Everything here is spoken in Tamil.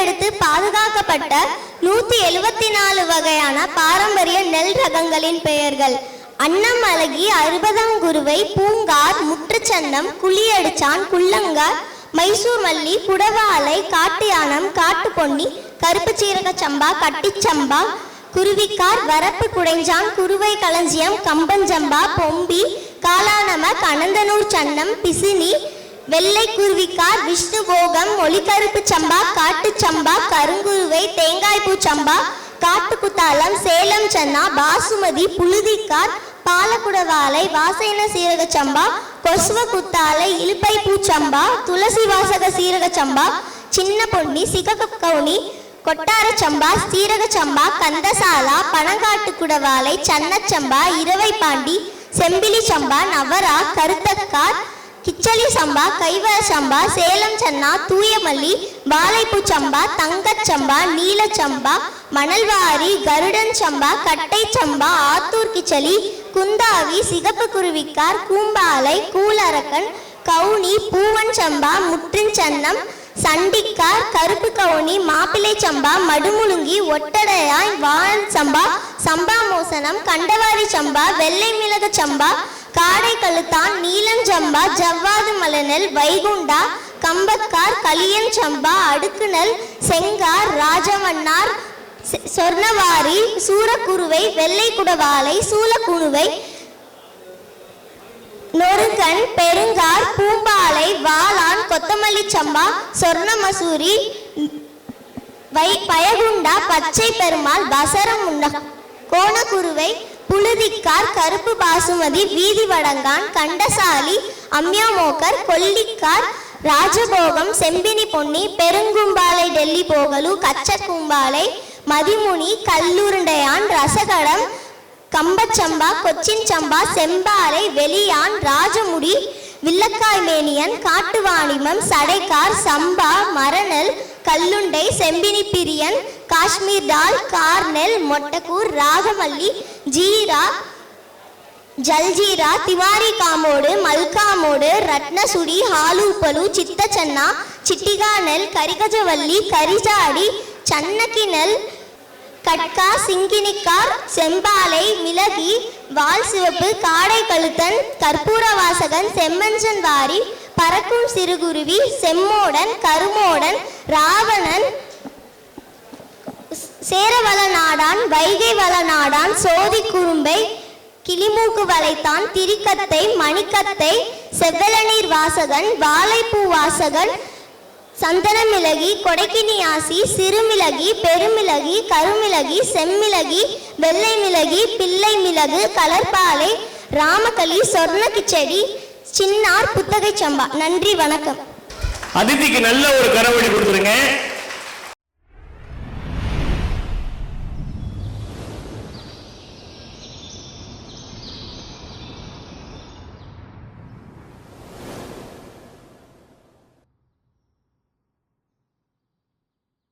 தேர்ந்தெடுத்து பாதுகாக்கப்பட்ட 174 வகையான பாரம்பரிய நெல் ரகங்களின் பெயர்கள்: அன்னமலகி, அறுபதாங்குருவை, பூங்கார், முற்றுச்சன்னம், குளியடிச்சான், குள்ளங்கார், மைசூர் மல்லி, குடவாலை, காட்டு யானம், காட்டு பொன்னி, கருப்பு சீரக சம்பா, கட்டிச்சம்பா, குருவிக்கார், வரப்பு குடைஞ்சான், குருவை களஞ்சியம், கம்பஞ்சம்பா, பொம்பி, காலானம, கனந்தனூர் சன்னம், பிசினி, வெள்ளை குருவிக்கார், விஷ்ணுபோகம், ஒளிக்கருப்பு சம்பா, காட்டு சம்பா, கருங்குருவை, தேங்காய்பூ சம்பா, காட்டுக்குத்தாலம், சேலம் சன்னா, பாசுமதி, புழுதிக்கார், பாலக்குடவாலை, வாசைன சீரக சம்பா, கொசுவ குத்தாலை, இலுப்பை பூச்சம்பா, துளசி வாசக சீரக சம்பா, சின்ன பொன்னி, சிகப்பு கவுனி, கொட்டார சம்பா, சீரக சம்பா, கந்தசாலா, பனங்காட்டு குடவாலை, சன்னச்சம்பா, இரவை பாண்டி, செம்பிலி சம்பா, நவரா, கருத்தக்கார், கிச்சலி சம்பா, கைவர சம்பா, சேலம் சன்னா, தூயமல்லி, வாழைப்பூ சம்பா, தங்கச்சம்பா, நீலச்சம்பா, மணல்வாரி, கருடன் சம்பா, கட்டை சம்பா, ஆத்தூர் கிச்சலி, குந்தாவி, சிகப்பு குருவிக்கார், கூம்பாலை, கூலரக்கன், கவுனி, பூவன் சம்பா, முற்றின் சன்னம், சண்டிக்கார், கருப்பு கவுனி, மாப்பிள்ளை சம்பா, மடுமுழுங்கி, ஒட்டடையாய், வாழன் சம்பா, சம்பா மோசனம், கண்டவாரி சம்பா, வெள்ளை மிளகு சம்பா, காடை கழுத்தான், நீலம் சம்பா, ஜவ்வாது மலநெல், வைகுண்டா, கம்பக்கார், களியன் சம்பா, அடுக்குநெல், செங்கார், ராஜமன்னார், சொர்ணவாரி, சூரக்குருவை, வெள்ளை குடவாலை, சூலக்குணுவை, நொறுங்கன், பெருங்கார், பூம்பாலை, வாளான், கொத்தமல்லி சம்பா, சொர்ண மசூரி, பயகுண்டா, பச்சை பெருமாள், வசரமுண்ட, கோணக்குருவை, புழுதிக்கார், கருப்பு பாசுமதி, வீதி வடங்கான், கண்டசாலி, அம்யாமோக்கர், கொல்லிக்கார், ராஜபோகம், செம்பினி பொன்னி, பெருங்கும்பாலை, டெல்லி போகலு, கச்சக்கும்பாலை, மதிமுனி, கல்லுருண்டையான், ரசகடம், கம்பச்சம்பா, கொச்சின் சம்பா, செம்பாலை, வெளியான், ராஜமுடி, வில்லக்காய் மேனியன், காட்டுவாணிமம், சடைக்கார், சம்பா, மரநெல், கல்லுண்டை, செம்பினி பிரியன், காஷ்மீர் டால், கார்நெல், மொட்டக்கூர், ராகமல்லி, ஜீரா, ஜல்ஜீரா, திவாரி காமோடு, மல்காமோடு, ரத்னசுடி, ஹாலூப்பலு, சித்தச்சன்னா, சிட்டிகா நெல், கரிகஜவல்லி, கரிஜாடி, சன்னக்கி நெல், கட்கா, சிங்கினிக்கார், செம்பாலை, மிளகி, வால் சிவப்பு, காடை கழுத்தன், கற்பூர வாசகன், செம்மஞ்சன் வாரி, பறக்கும் சிறுகுருவி, செம்மோடன், கருமோடன், ராவணன், சேரவள நாடான், வைகை வள நாடான், சோதி குறும்பை, கிளிமூக்கு வளைத்தான், திரிக்கத்தை, மணிக்கத்தை, செவ்வளநீர் வாசகன், வாழைப்பூ வாசகன், சந்தன மிளகி, கொடைக்கினியாசி, சிறுமிளகி, பெருமிளகி, கருமிளகி, செம்மிளகி, வெள்ளை மிளகி, பிள்ளை மிளகு, கலர்பாலை, ராமகளி, சொர்ண கிச்சடி, சின்னார், புத்தகை சம்பா. நன்றி, வணக்கம். அதிதிக்கு நல்ல ஒரு கரவடி கொடுத்துருங்க.